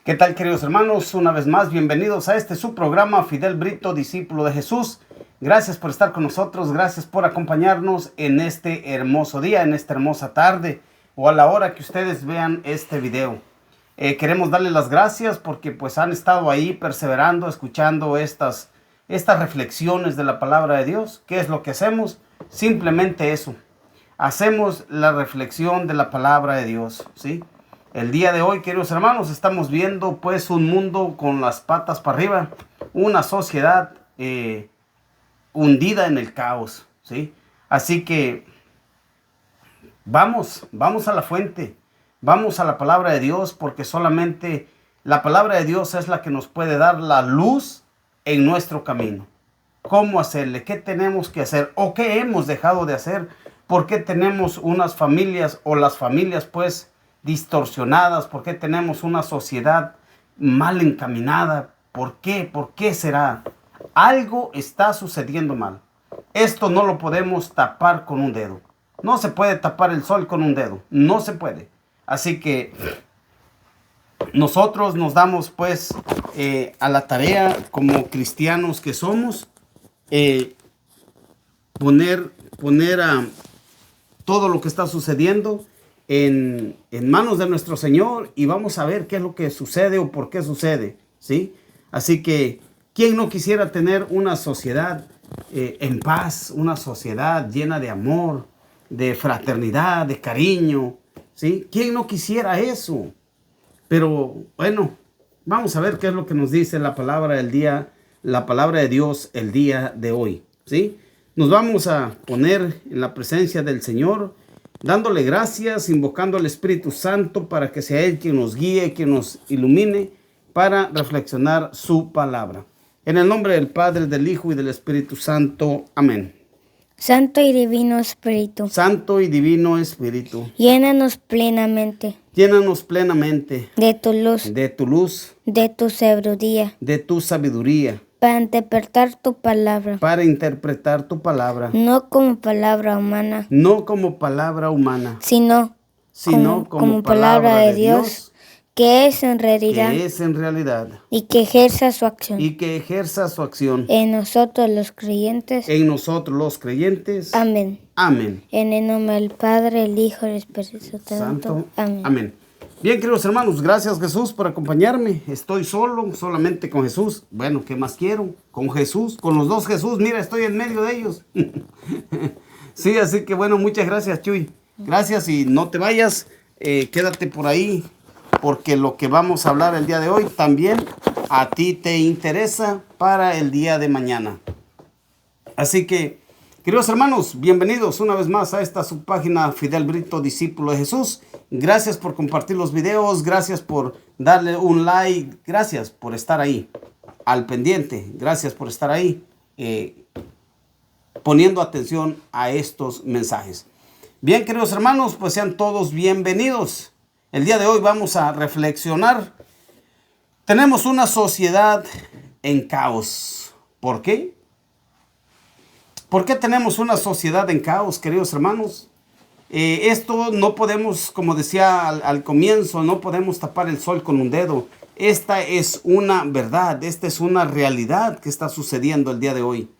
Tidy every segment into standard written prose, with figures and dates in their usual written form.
¿Qué tal, queridos hermanos? Una vez más, bienvenidos a su programa Fidel Brito, discípulo de Jesús. Gracias por estar con nosotros, gracias por acompañarnos en este hermoso día, en esta hermosa tarde o a la hora que ustedes vean este video. Queremos darles las gracias porque pues han estado ahí perseverando, escuchando estas reflexiones de la palabra de Dios. ¿Qué es lo que hacemos? Simplemente eso. Hacemos la reflexión de la palabra de Dios, ¿sí? El día de hoy, queridos hermanos, estamos viendo pues un mundo con las patas para arriba, una sociedad hundida en el caos, ¿sí? Así que vamos a la fuente, vamos a la palabra de Dios, porque solamente la palabra de Dios es la que nos puede dar la luz en nuestro camino. ¿Cómo hacerle? ¿Qué tenemos que hacer? ¿O qué hemos dejado de hacer? ¿Por qué tenemos unas familias o las familias pues distorsionadas? ¿Por qué tenemos una sociedad mal encaminada? ¿Por qué? ¿Por qué será? Algo está sucediendo mal. Esto no lo podemos tapar con un dedo. No se puede tapar el sol con un dedo. No se puede. Así que nosotros nos damos pues a la tarea como cristianos que somos, poner a todo lo que está sucediendo en manos de nuestro Señor, y vamos a ver qué es lo que sucede o por qué sucede, ¿sí? Así que, ¿quién no quisiera tener una sociedad en paz, una sociedad llena de amor, de fraternidad, de cariño, ¿sí? ¿Quién no quisiera eso? Pero bueno, vamos a ver qué es lo que nos dice la palabra del día, la palabra de Dios el día de hoy, ¿sí? Nos vamos a poner en la presencia del Señor, dándole gracias, invocando al Espíritu Santo para que sea Él quien nos guíe, quien nos ilumine para reflexionar su palabra. En el nombre del Padre, del Hijo y del Espíritu Santo. Amén. Santo y divino Espíritu. Santo y divino Espíritu. Llénanos plenamente. Llénanos plenamente. De tu luz. De tu luz. De tu sabiduría. De tu sabiduría. Para interpretar tu palabra. Para interpretar tu palabra. No como palabra humana. No como palabra humana. Sino como palabra de Dios, que es en realidad. Que es en realidad. Y que ejerza su acción. Y que ejerza su acción. En nosotros los creyentes. En nosotros los creyentes. Amén. Amén. En el nombre del Padre, el Hijo y el Espíritu Santo. Amén. Amén. Bien, queridos hermanos, gracias Jesús por acompañarme. Estoy solo, solamente con Jesús. Bueno, ¿qué más quiero? Con Jesús, con los dos Jesús. Mira, estoy en medio de ellos. Sí, así que bueno, muchas gracias, Chuy. Gracias, y no te vayas, quédate por ahí, porque lo que vamos a hablar el día de hoy también a ti te interesa para el día de mañana. Así que, queridos hermanos, bienvenidos una vez más a esta subpágina Fidel Brito, discípulo de Jesús. Gracias por compartir los videos, gracias por darle un like, gracias por estar ahí al pendiente, gracias por estar ahí poniendo atención a estos mensajes. Bien, queridos hermanos, pues sean todos bienvenidos. El día de hoy vamos a reflexionar. Tenemos una sociedad en caos. ¿Por qué? ¿Por qué tenemos una sociedad en caos, queridos hermanos? Esto no podemos, como decía al comienzo, no podemos tapar el sol con un dedo. Esta es una verdad, esta es una realidad que está sucediendo el día de hoy.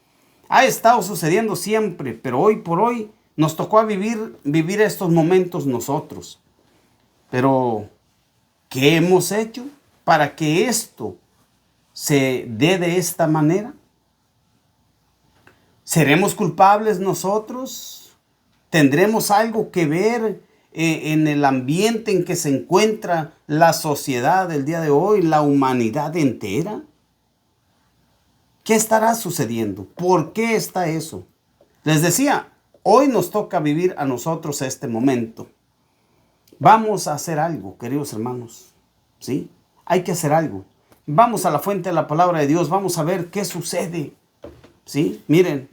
Ha estado sucediendo siempre, pero hoy por hoy nos tocó vivir estos momentos nosotros. Pero, ¿qué hemos hecho para que esto se dé de esta manera? ¿Seremos culpables nosotros? ¿Tendremos algo que ver en el ambiente en que se encuentra la sociedad del día de hoy, la humanidad entera? ¿Qué estará sucediendo? ¿Por qué está eso? Les decía, hoy nos toca vivir a nosotros este momento. Vamos a hacer algo, queridos hermanos, ¿sí? Hay que hacer algo. Vamos a la fuente de la palabra de Dios, vamos a ver qué sucede, ¿sí? Miren,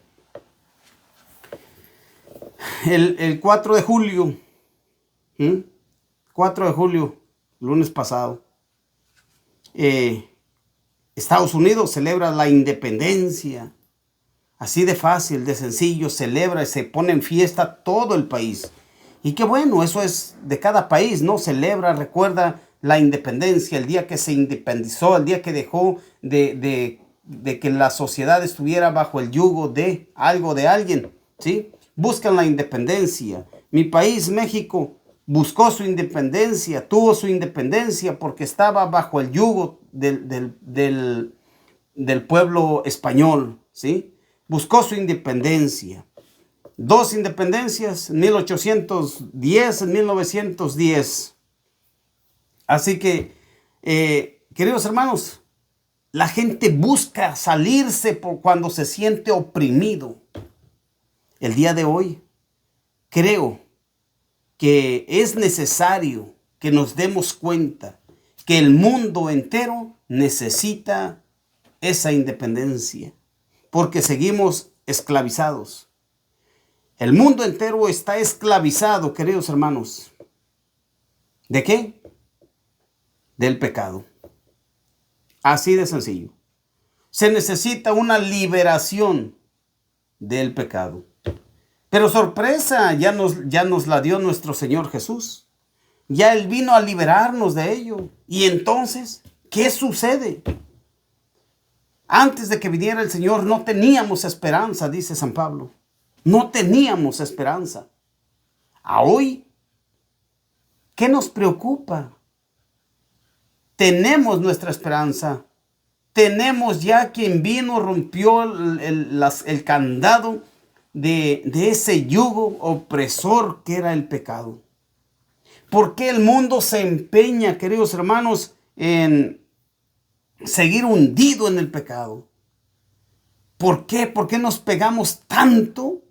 el 4 de julio, 4 de julio, lunes pasado, Estados Unidos celebra la independencia. Así de fácil, de sencillo, celebra y se pone en fiesta todo el país. Y qué bueno, eso es de cada país, ¿no? Celebra, recuerda la independencia, el día que se independizó, el día que dejó de que la sociedad estuviera bajo el yugo de algo, de alguien, ¿sí? Buscan la independencia. Mi país, México, buscó su independencia, tuvo su independencia porque estaba bajo el yugo del pueblo español, ¿sí? Buscó su independencia. 2 independencias, en 1810, en 1910. Así que, queridos hermanos, la gente busca salirse por cuando se siente oprimido. El día de hoy, creo que es necesario que nos demos cuenta que el mundo entero necesita esa independencia, porque seguimos esclavizados. El mundo entero está esclavizado, queridos hermanos. ¿De qué? Del pecado. Así de sencillo. Se necesita una liberación del pecado. Pero sorpresa, ya nos la dio nuestro Señor Jesús. Ya Él vino a liberarnos de ello. Y entonces, ¿qué sucede? Antes de que viniera el Señor no teníamos esperanza, dice San Pablo. No teníamos esperanza. A hoy, ¿qué nos preocupa? Tenemos nuestra esperanza. Tenemos ya quien vino, rompió el candado de ese yugo opresor que era el pecado. ¿Por qué el mundo se empeña, queridos hermanos, en seguir hundido en el pecado? ¿Por qué? ¿Por qué nos pegamos tanto,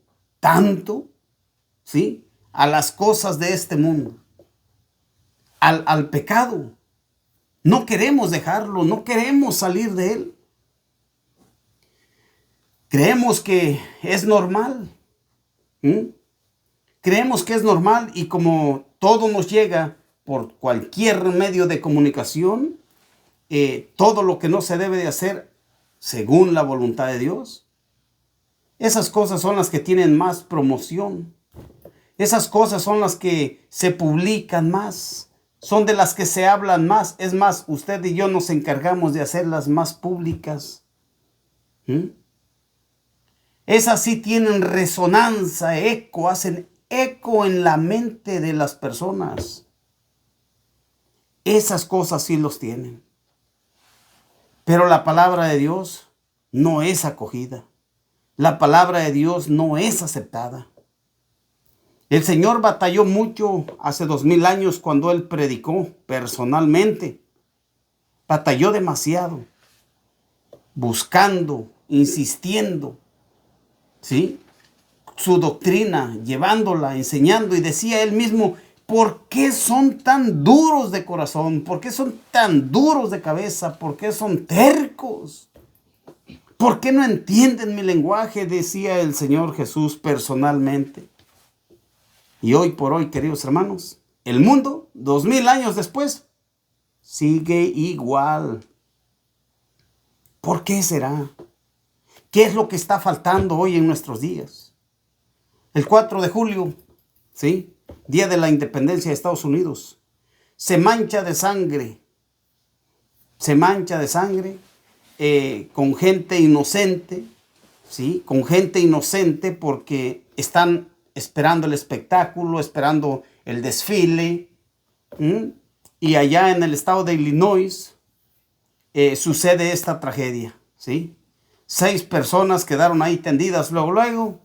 ¿sí? A las cosas de este mundo? Al pecado. No queremos dejarlo, no queremos salir de él. Creemos que es normal. Creemos que es normal y como todo nos llega por cualquier medio de comunicación, todo lo que no se debe de hacer según la voluntad de Dios, esas cosas son las que tienen más promoción. Esas cosas son las que se publican más. Son de las que se hablan más. Es más, usted y yo nos encargamos de hacerlas más públicas. Esas sí tienen resonancia, eco, hacen eco en la mente de las personas. Esas cosas sí los tienen. Pero la palabra de Dios no es acogida. La palabra de Dios no es aceptada. El Señor batalló mucho hace 2000 años cuando Él predicó personalmente. Batalló demasiado, buscando, insistiendo, ¿sí? Su doctrina, llevándola, enseñando, y decía Él mismo, ¿por qué son tan duros de corazón? ¿Por qué son tan duros de cabeza? ¿Por qué son tercos? ¿Por qué no entienden mi lenguaje? Decía el Señor Jesús personalmente. Y hoy por hoy, queridos hermanos, el mundo, 2000 años después, sigue igual. ¿Por qué será? ¿Qué es lo que está faltando hoy en nuestros días? El 4 de julio, ¿sí? Día de la Independencia de Estados Unidos, se mancha de sangre. Se mancha de sangre con gente inocente, ¿sí? Con gente inocente porque están esperando el espectáculo, esperando el desfile. Y allá en el estado de Illinois sucede esta tragedia, ¿sí? 6 personas quedaron ahí tendidas luego,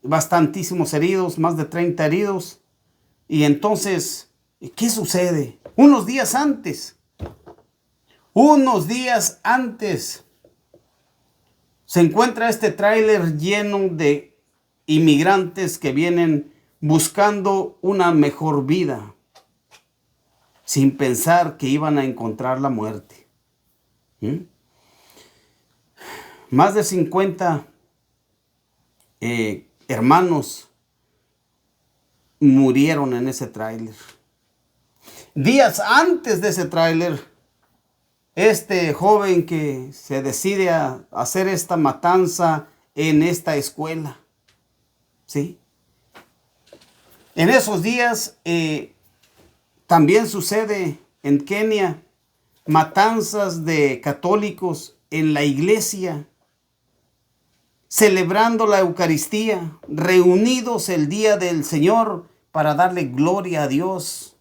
bastantísimos heridos, más de 30 heridos. Y entonces, ¿qué sucede? Unos días antes, se encuentra este tráiler lleno de inmigrantes que vienen buscando una mejor vida, sin pensar que iban a encontrar la muerte. Más de 50 hermanos murieron en ese tráiler. Días antes de ese tráiler, este joven que se decide a hacer esta matanza en esta escuela, ¿sí? En esos días También sucede en Kenia matanzas de católicos en la iglesia, celebrando la Eucaristía, reunidos el día del Señor para darle gloria a Dios.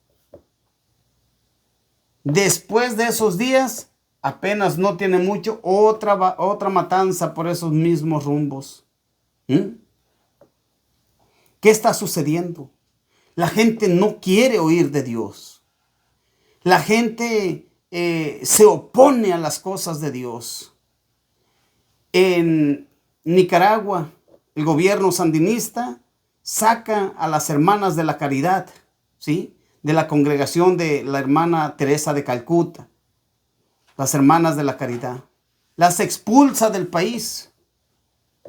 Después de esos días, apenas no tiene mucho, otra matanza por esos mismos rumbos. ¿Qué está sucediendo? La gente no quiere oír de Dios. La gente se opone a las cosas de Dios. En Nicaragua, el gobierno sandinista saca a las hermanas de la caridad, ¿sí?, de la congregación de la hermana Teresa de Calcuta, las hermanas de la caridad. Las expulsa del país.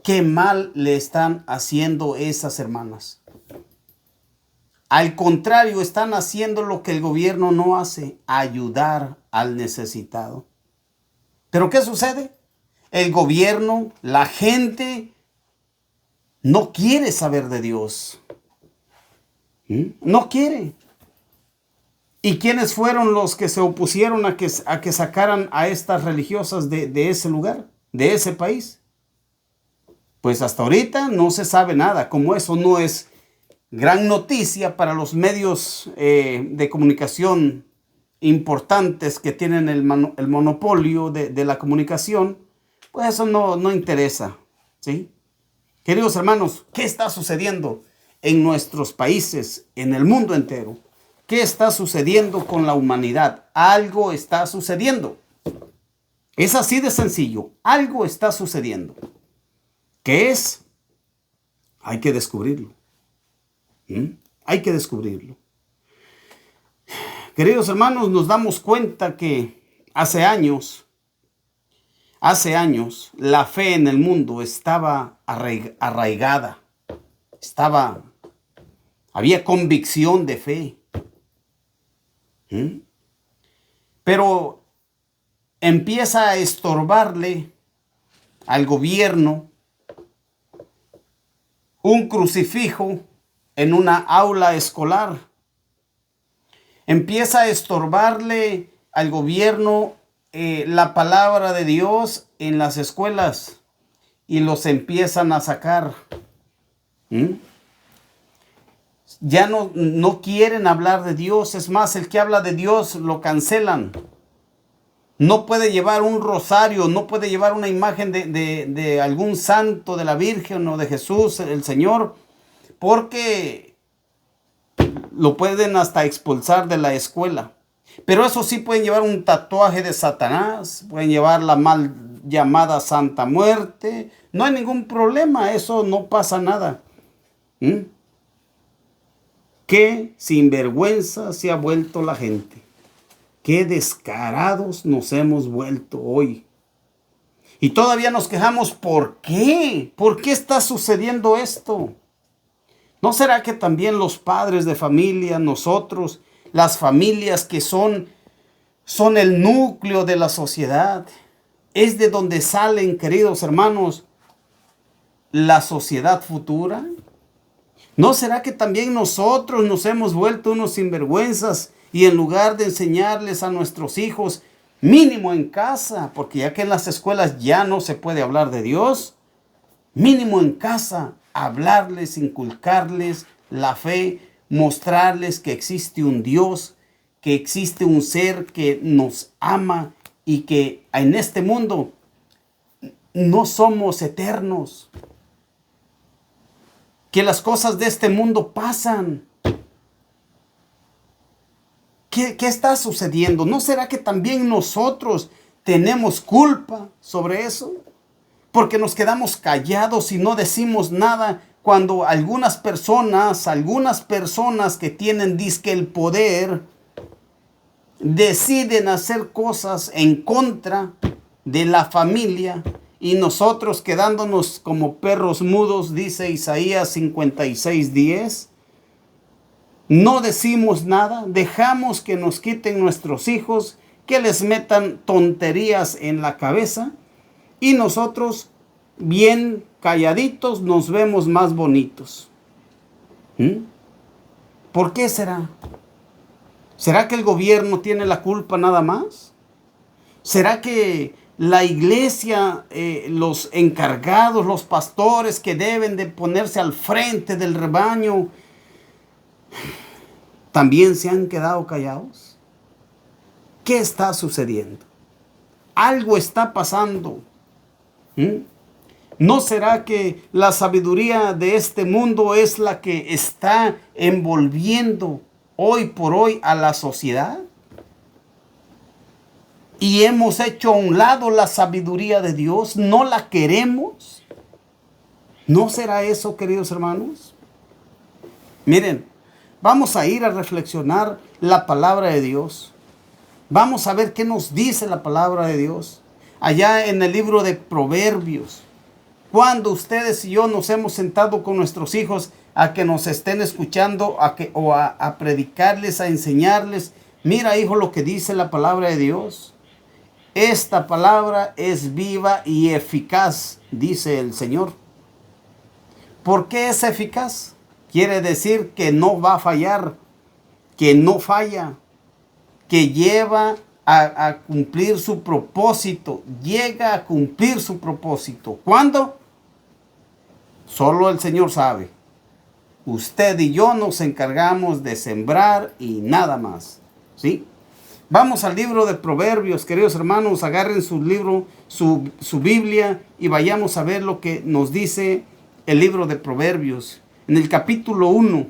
¿Qué mal le están haciendo esas hermanas? Al contrario, están haciendo lo que el gobierno no hace, ayudar al necesitado. ¿Pero qué sucede? El gobierno, la gente, no quiere saber de Dios. No quiere. ¿Y quiénes fueron los que se opusieron a que sacaran a estas religiosas de ese lugar, de ese país? Pues hasta ahorita no se sabe nada. Como eso no es gran noticia para los medios de comunicación importantes que tienen el monopolio de la comunicación, pues eso no interesa, ¿sí? Queridos hermanos, ¿qué está sucediendo en nuestros países, en el mundo entero? ¿Qué está sucediendo con la humanidad? Algo está sucediendo. Es así de sencillo. Algo está sucediendo. ¿Qué es? Hay que descubrirlo. Hay que descubrirlo. Queridos hermanos, nos damos cuenta que hace años, la fe en el mundo estaba arraigada. Había convicción de fe. Pero empieza a estorbarle al gobierno un crucifijo en una aula escolar. Empieza a estorbarle al gobierno la palabra de Dios en las escuelas y los empiezan a sacar. Ya no quieren hablar de Dios. Es más, el que habla de Dios lo cancelan. No puede llevar un rosario, no puede llevar una imagen de algún santo, de la Virgen o de Jesús, el Señor, porque lo pueden hasta expulsar de la escuela. Pero eso sí, pueden llevar un tatuaje de Satanás, pueden llevar la mal llamada Santa Muerte. No hay ningún problema, eso no pasa nada. Qué sinvergüenza se ha vuelto la gente. Qué descarados nos hemos vuelto hoy. Y todavía nos quejamos, ¿por qué? ¿Por qué está sucediendo esto? ¿No será que también los padres de familia, nosotros, las familias que son el núcleo de la sociedad, es de donde salen, queridos hermanos, la sociedad futura? ¿No será que también nosotros nos hemos vuelto unos sinvergüenzas y en lugar de enseñarles a nuestros hijos, mínimo en casa, porque ya que en las escuelas ya no se puede hablar de Dios, mínimo en casa, hablarles, inculcarles la fe, mostrarles que existe un Dios, que existe un ser que nos ama y que en este mundo no somos eternos, que las cosas de este mundo pasan. ¿Qué está sucediendo? ¿No será que también nosotros tenemos culpa sobre eso? Porque nos quedamos callados y no decimos nada cuando algunas personas que tienen disque el poder, deciden hacer cosas en contra de la familia y nosotros quedándonos como perros mudos, dice Isaías 56:10. No decimos nada, dejamos que nos quiten nuestros hijos, que les metan tonterías en la cabeza y nosotros bien calladitos nos vemos más bonitos. ¿Por qué será? ¿Será que el gobierno tiene la culpa nada más? ¿Será que la iglesia, los encargados, los pastores que deben de ponerse al frente del rebaño, también se han quedado callados? ¿Qué está sucediendo? Algo está pasando. ¿No será que la sabiduría de este mundo es la que está envolviendo hoy por hoy a la sociedad? Y hemos hecho a un lado la sabiduría de Dios, no la queremos. ¿No será eso, queridos hermanos? Miren, vamos a ir a reflexionar la palabra de Dios. Vamos a ver qué nos dice la palabra de Dios. Allá en el libro de Proverbios, cuando ustedes y yo nos hemos sentado con nuestros hijos a que nos estén escuchando, a predicarles, a enseñarles, mira, hijo, lo que dice la palabra de Dios. Esta palabra es viva y eficaz, dice el Señor. ¿Por qué es eficaz? Quiere decir que no va a fallar, que no falla, que lleva a cumplir su propósito, llega a cumplir su propósito. ¿Cuándo? Solo el Señor sabe. Usted y yo nos encargamos de sembrar y nada más. ¿Sí? Vamos al libro de Proverbios, queridos hermanos, agarren su libro, su Biblia y vayamos a ver lo que nos dice el libro de Proverbios. En el capítulo 1,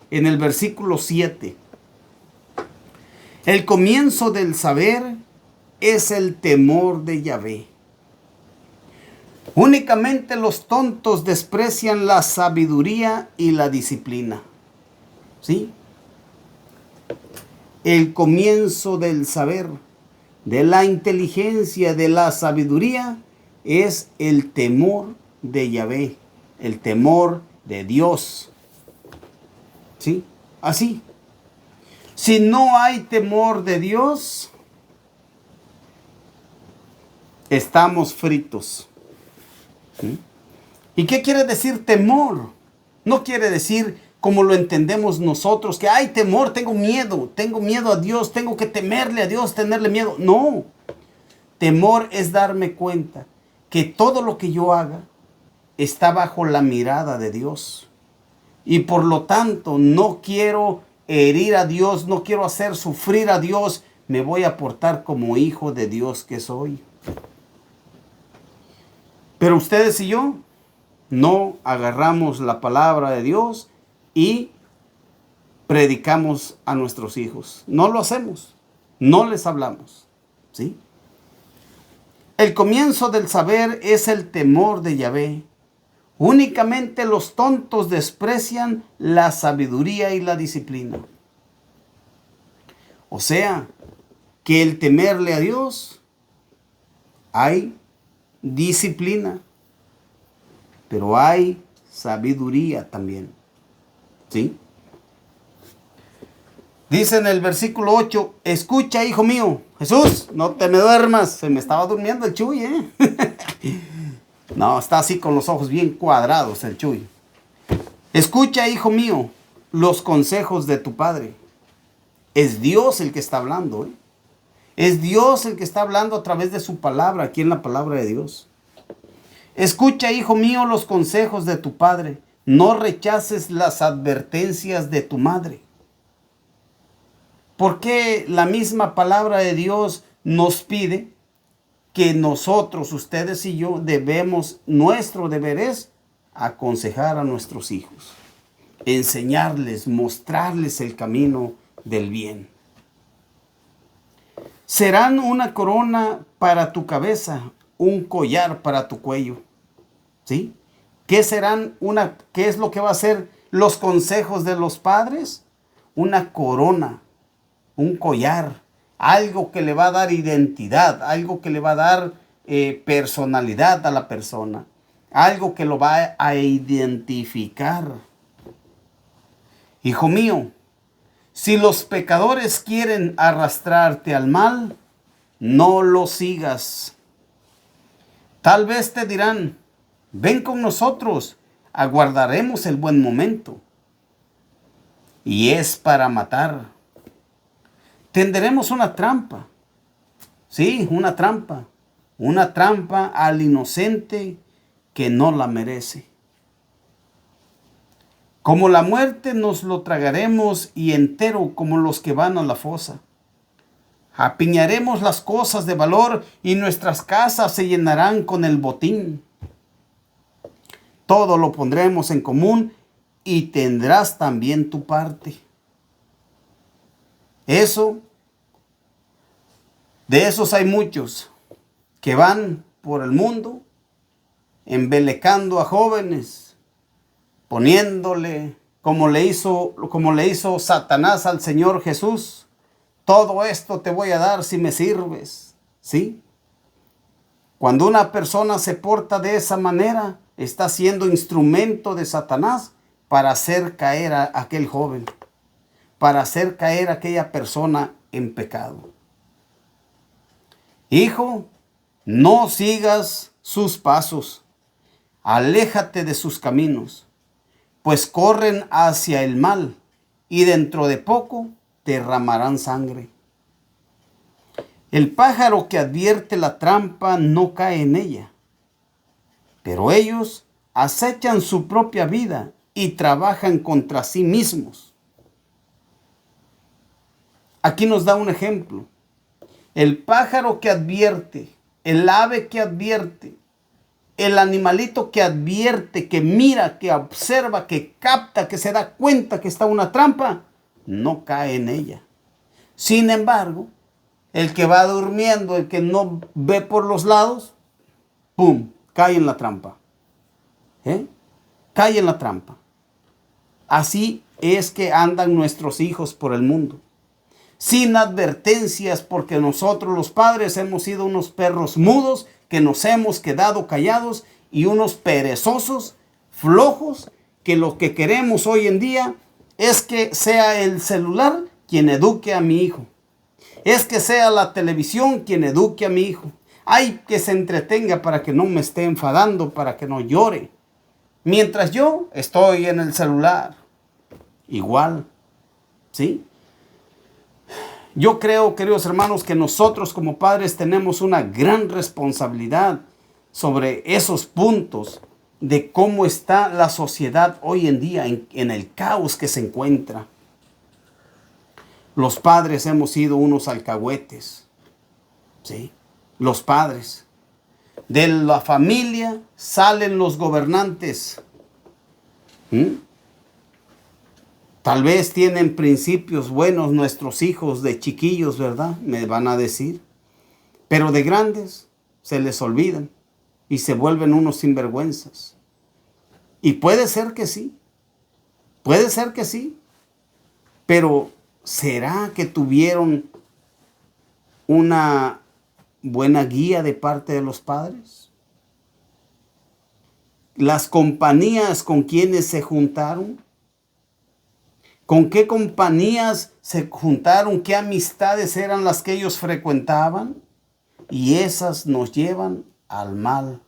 en el versículo 7. El comienzo del saber es el temor de Yahvé. Únicamente los tontos desprecian la sabiduría y la disciplina. ¿Sí? El comienzo del saber, de la inteligencia, de la sabiduría, es el temor de Yahvé, el temor de Dios. ¿Sí? Así. Si no hay temor de Dios, estamos fritos. ¿Sí? ¿Y qué quiere decir temor? No quiere decir como lo entendemos nosotros, que hay temor, tengo miedo a Dios, tengo que temerle a Dios, tenerle miedo. No, temor es darme cuenta que todo lo que yo haga está bajo la mirada de Dios. Y por lo tanto no quiero herir a Dios, no quiero hacer sufrir a Dios, me voy a portar como hijo de Dios que soy. Pero ustedes y yo no agarramos la palabra de Dios y predicamos a nuestros hijos. No lo hacemos, no les hablamos. ¿Sí? El comienzo del saber es el temor de Yahvé. Únicamente los tontos desprecian la sabiduría y la disciplina. O sea, que el temerle a Dios, hay disciplina, pero hay sabiduría también. ¿Sí? Dice en el versículo 8, escucha, hijo mío. Jesús, no te me duermas. Se me estaba durmiendo el Chuy, No, está así con los ojos bien cuadrados el Chuy. Escucha, hijo mío, los consejos de tu padre. Es Dios el que está hablando, Es Dios el que está hablando a través de su palabra, aquí en la palabra de Dios. Escucha, hijo mío, los consejos de tu padre. No rechaces las advertencias de tu madre. Porque la misma palabra de Dios nos pide que nosotros, ustedes y yo, nuestro deber es aconsejar a nuestros hijos, enseñarles, mostrarles el camino del bien. Serán una corona para tu cabeza, un collar para tu cuello. ¿Sí? ¿Qué es lo que va a ser los consejos de los padres? Una corona, un collar, algo que le va a dar identidad, algo que le va a dar personalidad a la persona, algo que lo va a identificar. Hijo mío, si los pecadores quieren arrastrarte al mal, no los sigas. Tal vez te dirán, ven con nosotros, aguardaremos el buen momento. Y es para matar. tenderemos una trampa. Sí, una trampa. Una trampa al inocente que no la merece. Como la muerte nos lo tragaremos y entero como los que van a la fosa. Apiñaremos las cosas de valor y nuestras casas se llenarán con el botín. Todo lo pondremos en común y tendrás también tu parte. De esos hay muchos que van por el mundo embelecando a jóvenes, poniéndole como le hizo Satanás al Señor Jesús. Todo esto te voy a dar si me sirves. ¿Sí? Cuando una persona se porta de esa manera, está siendo instrumento de Satanás para hacer caer a aquel joven, para hacer caer a aquella persona en pecado. Hijo, no sigas sus pasos, aléjate de sus caminos, pues corren hacia el mal y dentro de poco derramarán sangre. El pájaro que advierte la trampa no cae en ella, pero ellos acechan su propia vida y trabajan contra sí mismos. Aquí nos da un ejemplo. El pájaro que advierte, el ave que advierte, el animalito que advierte, que mira, que observa, que capta, que se da cuenta que está una trampa, no cae en ella. Sin embargo, el que va durmiendo, el que no ve por los lados, ¡pum!, cae en la trampa. Cae en la trampa. Así es que andan nuestros hijos por el mundo, sin advertencias, porque nosotros los padres hemos sido unos perros mudos que nos hemos quedado callados y unos perezosos, flojos, que lo que queremos hoy en día es que sea el celular quien eduque a mi hijo. Es que sea la televisión quien eduque a mi hijo. Ay, que se entretenga para que no me esté enfadando, para que no llore. Mientras yo estoy en el celular. Igual, ¿sí? Yo creo, queridos hermanos, que nosotros como padres tenemos una gran responsabilidad sobre esos puntos de cómo está la sociedad hoy en día, en el caos que se encuentra. Los padres hemos sido unos alcahuetes, ¿sí? Los padres. De la familia salen los gobernantes. Tal vez tienen principios buenos nuestros hijos de chiquillos, ¿verdad? Me van a decir. Pero de grandes se les olvidan y se vuelven unos sinvergüenzas. Y puede ser que sí. Puede ser que sí. Pero ¿será que tuvieron una buena guía de parte de los padres? Las compañías con quienes se juntaron. ¿Con qué compañías se juntaron? ¿Qué amistades eran las que ellos frecuentaban? Y esas nos llevan al mal.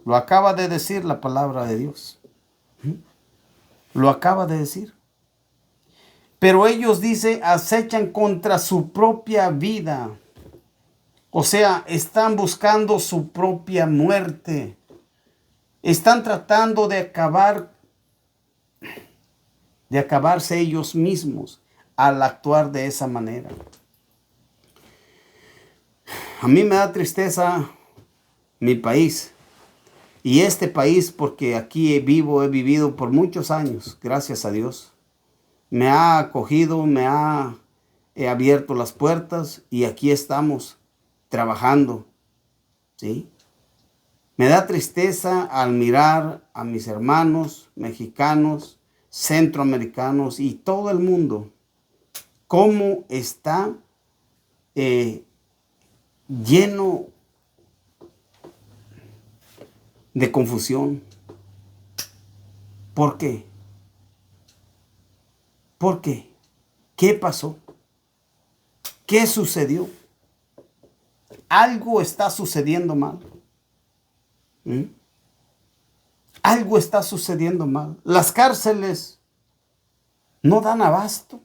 Lo acaba de decir la palabra de Dios. Lo acaba de decir. Pero ellos, dice, acechan contra su propia vida. O sea, están buscando su propia muerte. Están tratando de acabarse ellos mismos al actuar de esa manera. A mí me da tristeza mi país y este país, porque aquí he vivido por muchos años, gracias a Dios. Me ha acogido, he abierto las puertas y aquí estamos trabajando, ¿sí? Me da tristeza al mirar a mis hermanos mexicanos, centroamericanos y todo el mundo, cómo está lleno de confusión. ¿Por qué? ¿Por qué? ¿Qué pasó? ¿Qué sucedió? Algo está sucediendo mal. Algo está sucediendo mal. Las cárceles no dan abasto.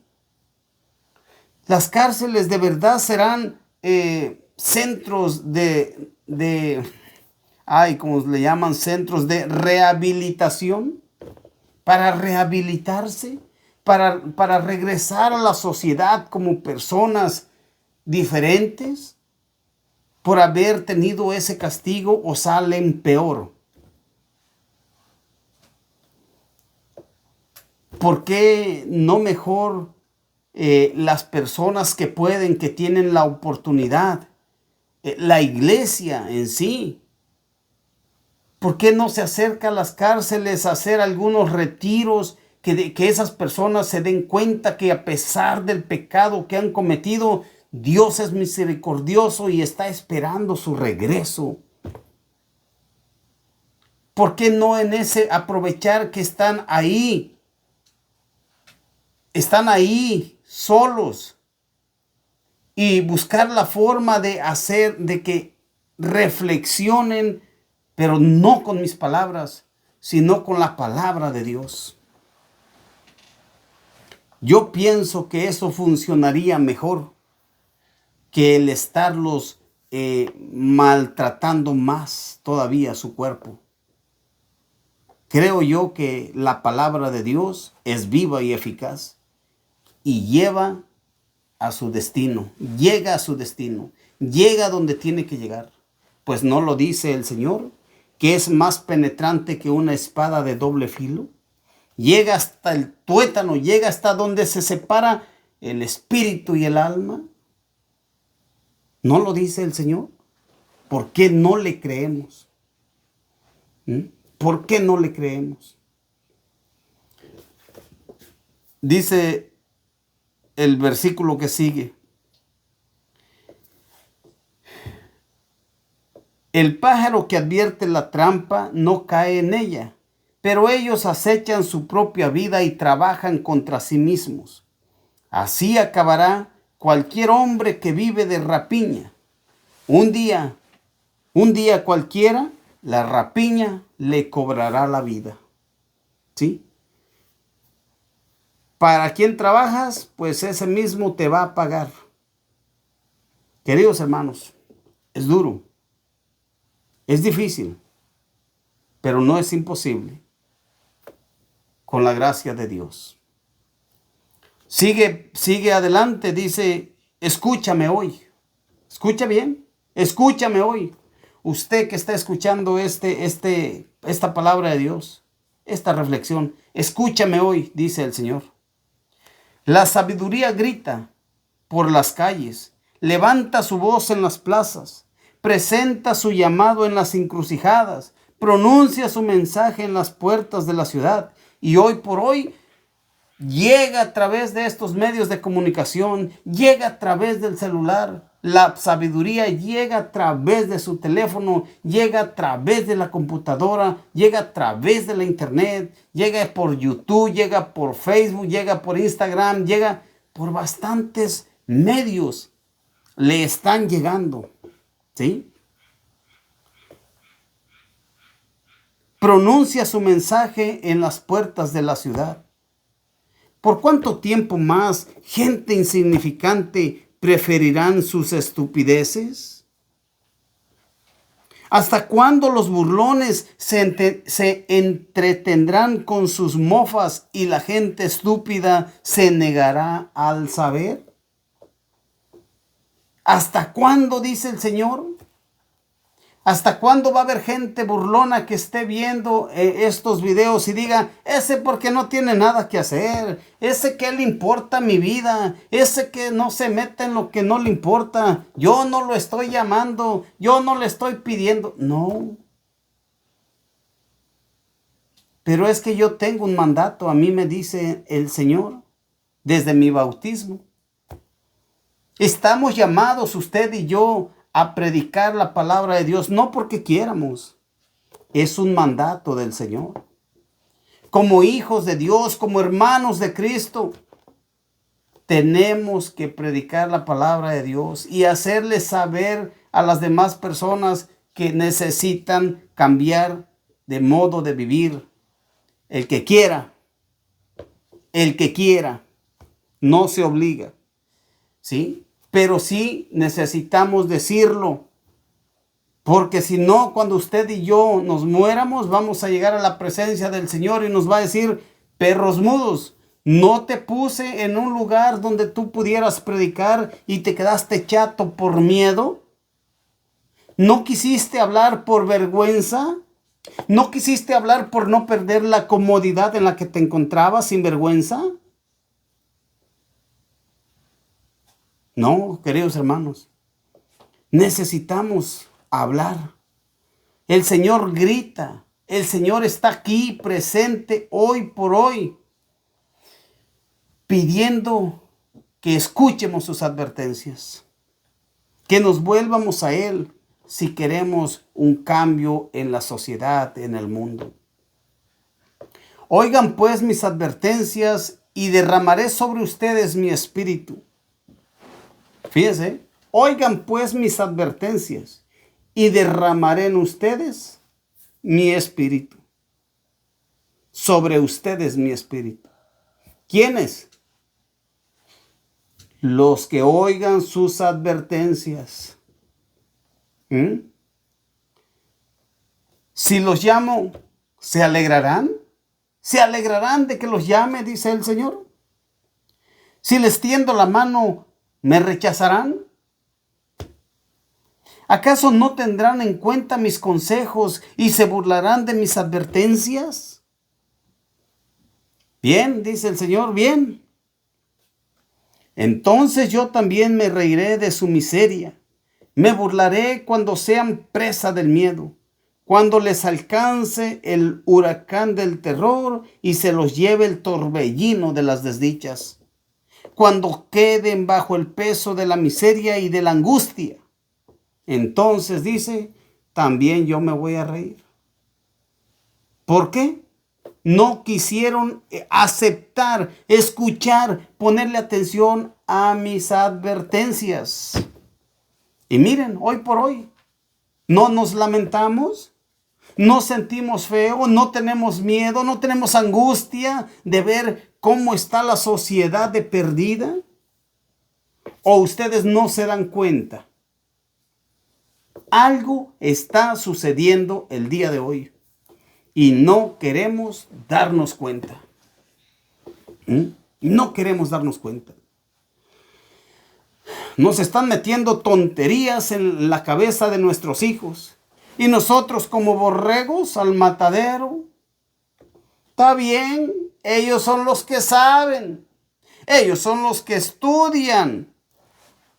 Las cárceles de verdad serán centros ¿cómo le llaman? Centros de rehabilitación, para rehabilitarse, para regresar a la sociedad como personas diferentes, por haber tenido ese castigo, o salen peor. ¿Por qué no mejor las personas que pueden, que tienen la oportunidad, la iglesia en sí? ¿Por qué no se acerca a las cárceles a hacer algunos retiros, que esas personas se den cuenta que a pesar del pecado que han cometido, Dios es misericordioso y está esperando su regreso? ¿Por qué no en ese aprovechar que están ahí solos, y buscar la forma de hacer, de que reflexionen, pero no con mis palabras, sino con la palabra de Dios? Yo pienso que eso funcionaría mejor que el estarlos maltratando más todavía su cuerpo. Creo yo que la palabra de Dios es viva y eficaz y lleva a su destino, llega a su destino, llega donde tiene que llegar. Pues no lo dice el Señor, que es más penetrante que una espada de doble filo. Llega hasta el tuétano, llega hasta donde se separa el espíritu y el alma. ¿No lo dice el Señor? ¿Por qué no le creemos? ¿Por qué no le creemos? Dice el versículo que sigue: el pájaro que advierte la trampa no cae en ella, pero ellos acechan su propia vida y trabajan contra sí mismos. Así acabará cualquier hombre que vive de rapiña. Un día cualquiera, la rapiña le cobrará la vida. ¿Sí? ¿Para quién trabajas? Pues ese mismo te va a pagar. Queridos hermanos, es duro, es difícil, pero no es imposible con la gracia de Dios. Sigue adelante, dice: escúchame hoy. Escucha bien, escúchame hoy. Usted que está escuchando esta palabra de Dios, esta reflexión, escúchame hoy, dice el Señor. La sabiduría grita por las calles, levanta su voz en las plazas, presenta su llamado en las encrucijadas, pronuncia su mensaje en las puertas de la ciudad, y hoy por hoy llega a través de estos medios de comunicación, llega a través del celular. La sabiduría llega a través de su teléfono, llega a través de la computadora, llega a través de la internet, llega por YouTube, llega por Facebook, llega por Instagram, llega por bastantes medios. Le están llegando, ¿sí? Pronuncia su mensaje en las puertas de la ciudad. ¿Por cuánto tiempo más gente insignificante preferirán sus estupideces? ¿Hasta cuándo los burlones se entretendrán con sus mofas y la gente estúpida se negará al saber? ¿Hasta cuándo, dice el Señor? ¿Hasta cuándo va a haber gente burlona que esté viendo estos videos y diga: ese porque no tiene nada que hacer, ese que le importa mi vida, ese que no se mete en lo que no le importa, yo no lo estoy llamando, yo no le estoy pidiendo? No. Pero es que yo tengo un mandato, a mí me dice el Señor, desde mi bautismo. Estamos llamados, usted y yo, a predicar la palabra de Dios, no porque quieramos, es un mandato del Señor. Como hijos de Dios, como hermanos de Cristo, tenemos que predicar la palabra de Dios y hacerle saber a las demás personas que necesitan cambiar de modo de vivir. El que quiera, no se obliga. ¿sí? Pero sí necesitamos decirlo. Porque si no, cuando usted y yo nos muéramos, vamos a llegar a la presencia del Señor y nos va a decir, perros mudos, no te puse en un lugar donde tú pudieras predicar y te quedaste chato por miedo. ¿No quisiste hablar por vergüenza? ¿No quisiste hablar por no perder la comodidad en la que te encontrabas sin vergüenza? No, queridos hermanos, necesitamos hablar. El Señor grita, el Señor está aquí presente hoy por hoy, pidiendo que escuchemos sus advertencias, que nos vuelvamos a Él si queremos un cambio en la sociedad, en el mundo. Oigan pues mis advertencias y derramaré sobre ustedes mi espíritu. Fíjense, oigan pues mis advertencias y derramaré en ustedes mi espíritu. Sobre ustedes mi espíritu. ¿Quiénes? Los que oigan sus advertencias. Si los llamo, ¿se alegrarán? ¿Se alegrarán de que los llame, dice el Señor? Si les tiendo la mano, ¿me rechazarán? ¿Acaso no tendrán en cuenta mis consejos y se burlarán de mis advertencias? Bien, dice el Señor, bien. Entonces yo también me reiré de su miseria. Me burlaré cuando sean presa del miedo, cuando les alcance el huracán del terror y se los lleve el torbellino de las desdichas, cuando queden bajo el peso de la miseria y de la angustia. Entonces dice, también yo me voy a reír. ¿Por qué? No quisieron aceptar, escuchar, ponerle atención a mis advertencias. Y miren, hoy por hoy, no nos lamentamos, no sentimos feo, no tenemos miedo, no tenemos angustia de ver cómo está la sociedad de perdida. ¿O ustedes no se dan cuenta? Algo está sucediendo el día de hoy y no queremos darnos cuenta. No queremos darnos cuenta. Nos están metiendo tonterías en la cabeza de nuestros hijos. Y nosotros como borregos al matadero. Está bien, ellos son los que saben. Ellos son los que estudian.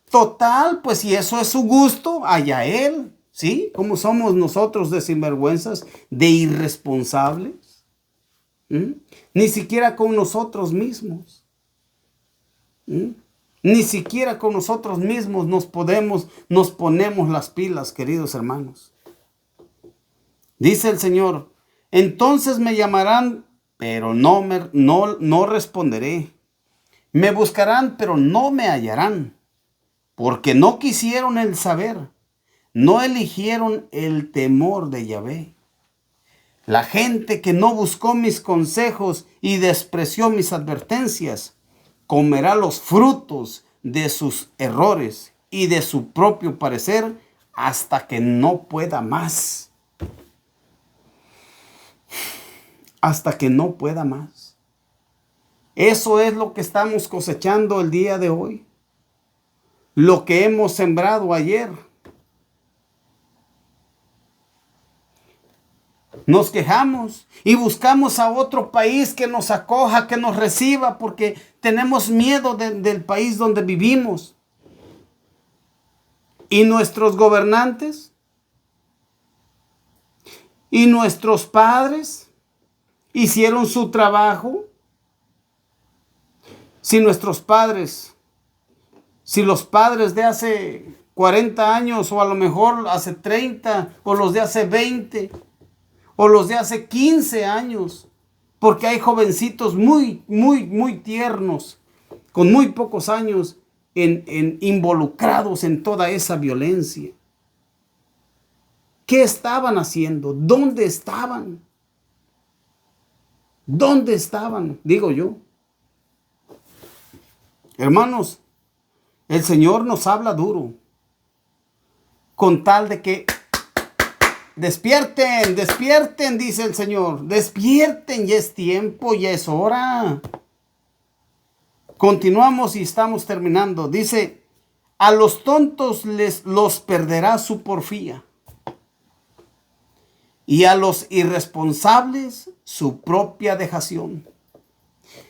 Total, pues si eso es su gusto, allá él. ¿Sí? ¿Cómo somos nosotros de sinvergüenzas, de irresponsables? Ni siquiera con nosotros mismos. Ni siquiera con nosotros mismos nos ponemos las pilas, queridos hermanos. Dice el Señor, entonces me llamarán, pero no responderé. Me buscarán, pero no me hallarán, porque no quisieron el saber, no eligieron el temor de Yahvé. La gente que no buscó mis consejos y despreció mis advertencias, comerá los frutos de sus errores y de su propio parecer hasta que no pueda más. Hasta que no pueda más. Eso es lo que estamos cosechando el día de hoy. Lo que hemos sembrado ayer. Nos quejamos y buscamos a otro país que nos acoja, que nos reciba, porque tenemos miedo del país donde vivimos. ¿Y nuestros gobernantes? ¿Y nuestros padres hicieron su trabajo? Si nuestros padres, si los padres de hace 40 años o a lo mejor hace 30 o los de hace 20 o los de hace 15 años, porque hay jovencitos muy tiernos, con muy pocos años, involucrados en toda esa violencia. ¿Qué estaban haciendo? ¿Dónde estaban? ¿Dónde estaban? Digo yo. Hermanos, El Señor nos habla duro, con tal de que despierten, despierten, dice el Señor. Despierten, ya es tiempo, ya es hora. Continuamos y estamos terminando. Dice, a los tontos los perderá su porfía, y a los irresponsables su propia dejación.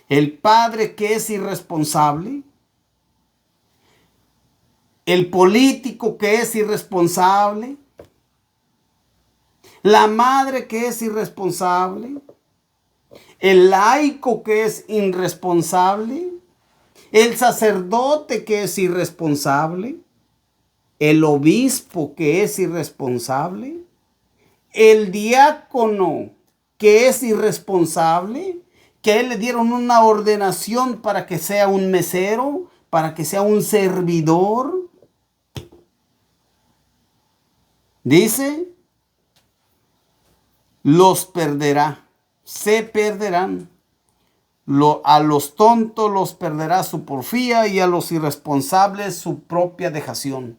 El padre que es irresponsable, el político que es irresponsable, la madre que es irresponsable, el laico que es irresponsable, el sacerdote que es irresponsable, el obispo que es irresponsable, el diácono que es irresponsable, que a él le dieron una ordenación para que sea un mesero, para que sea un servidor. Dice, los perderá, se perderán. A los tontos los perderá su porfía, y a los irresponsables su propia dejación.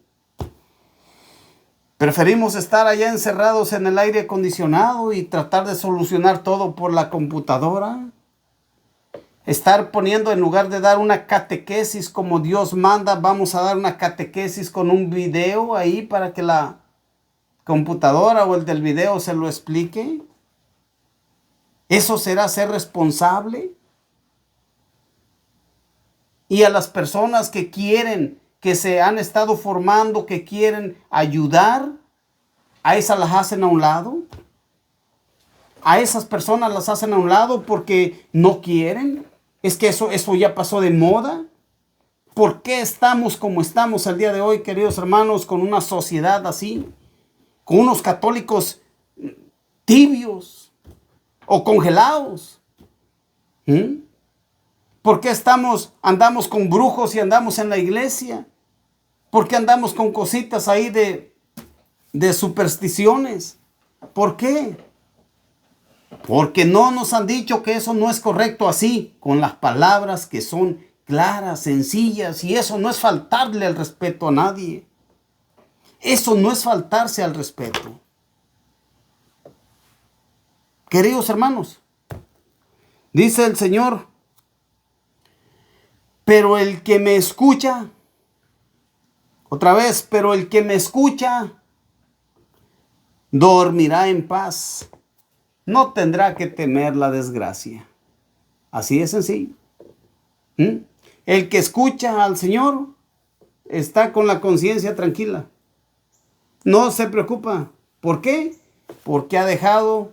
Preferimos estar allá encerrados en el aire acondicionado y tratar de solucionar todo por la computadora. Estar poniendo, en lugar de dar una catequesis como Dios manda, vamos a dar una catequesis con un video ahí para que la computadora o el del video se lo explique. ¿Eso será ser responsable? Y a las personas que quieren, que se han estado formando, que quieren ayudar, a esas las hacen a un lado. A esas personas las hacen a un lado porque no quieren. Es que eso ya pasó de moda. ¿Por qué estamos como estamos al día de hoy, queridos hermanos, con una sociedad así? Con unos católicos tibios o congelados. ¿Por qué andamos con brujos y andamos en la iglesia? ¿Por qué andamos con cositas ahí de supersticiones? ¿Por qué? Porque no nos han dicho que eso no es correcto así, con las palabras que son claras, sencillas, y eso no es faltarle el respeto a nadie. Eso no es faltarse al respeto. Queridos hermanos, dice el Señor, pero el que me escucha, otra vez, pero el que me escucha, dormirá en paz. No tendrá que temer la desgracia. Así de sencillo. El que escucha al Señor está con la conciencia tranquila. No se preocupa. ¿Por qué? Porque ha dejado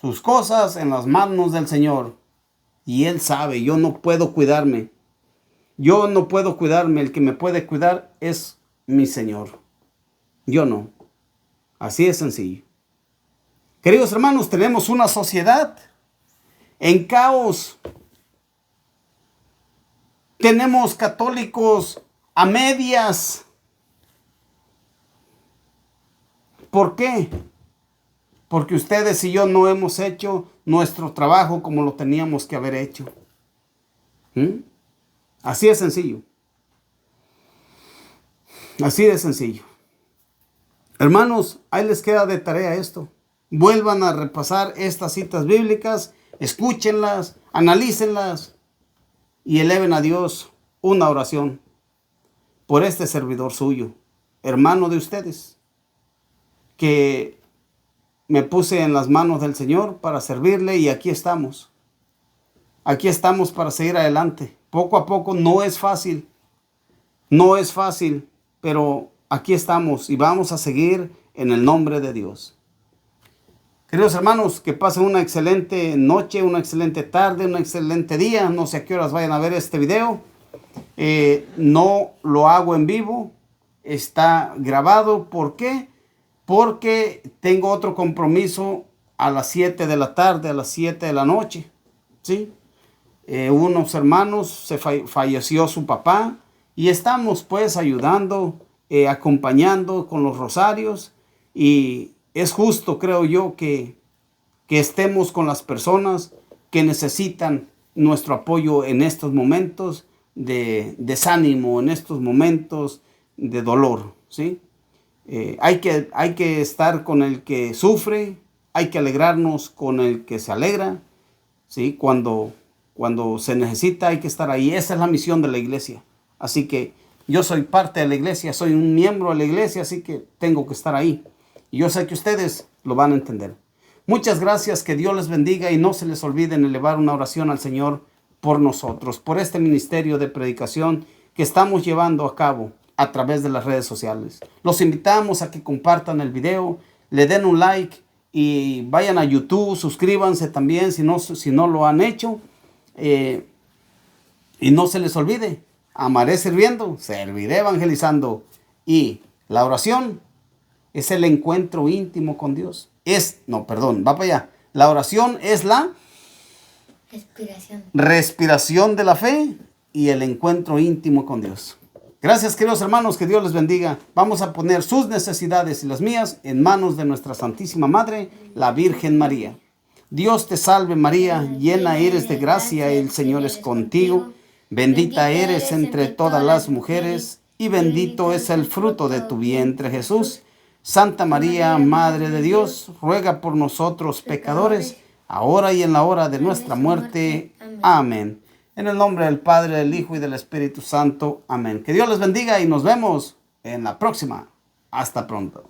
sus cosas en las manos del Señor. Y Él sabe, yo no puedo cuidarme. Yo no puedo cuidarme. El que me puede cuidar es mi Señor. Yo no. Así de sencillo. Queridos hermanos, tenemos una sociedad en caos. Tenemos católicos a medias. ¿Por qué? Porque ustedes y yo no hemos hecho nuestro trabajo como lo teníamos que haber hecho. Así de sencillo. Así de sencillo. Hermanos, ahí les queda de tarea esto. Vuelvan a repasar estas citas bíblicas, escúchenlas, analícenlas y eleven a Dios una oración por este servidor suyo, hermano de ustedes, que me puse en las manos del Señor para servirle, y aquí estamos. Aquí estamos para seguir adelante. Poco a poco. No es fácil, pero aquí estamos y vamos a seguir en el nombre de Dios. Queridos hermanos, que pasen una excelente noche, una excelente tarde, un excelente día. No sé a qué horas vayan a ver este video. No lo hago en vivo, está grabado. ¿Por qué? Porque tengo otro compromiso a las 7 de la tarde, a las 7 de la noche. ¿Sí? Unos hermanos, falleció su papá, y estamos pues ayudando, acompañando con los rosarios, y es justo, creo yo, que estemos con las personas que necesitan nuestro apoyo en estos momentos, desánimo, en estos momentos de dolor, ¿sí? Hay que estar con el que sufre, hay que alegrarnos con el que se alegra, ¿sí? Cuando se necesita hay que estar ahí. Esa es la misión de la iglesia. Así que yo soy parte de la iglesia, soy un miembro de la iglesia, así que tengo que estar ahí. Y yo sé que ustedes lo van a entender. Muchas gracias, que Dios les bendiga y no se les olviden elevar una oración al Señor por nosotros, por este ministerio de predicación que estamos llevando a cabo a través de las redes sociales. Los invitamos a que compartan el video, le den un like y vayan a YouTube, suscríbanse también si no lo han hecho. Y no se les olvide, amaré sirviendo, serviré evangelizando. Y la oración es el encuentro íntimo con Dios. Va para allá. La oración es la respiración de la fe y el encuentro íntimo con Dios. Gracias, queridos hermanos, que Dios les bendiga. Vamos a poner sus necesidades y las mías en manos de nuestra Santísima Madre, la Virgen María. Dios te salve María, llena eres de gracia, el Señor es contigo. Bendita eres entre todas las mujeres y bendito es el fruto de tu vientre, Jesús. Santa María, Madre de Dios, ruega por nosotros pecadores, ahora y en la hora de nuestra muerte. Amén. En el nombre del Padre, del Hijo y del Espíritu Santo. Amén. Que Dios les bendiga y nos vemos en la próxima. Hasta pronto.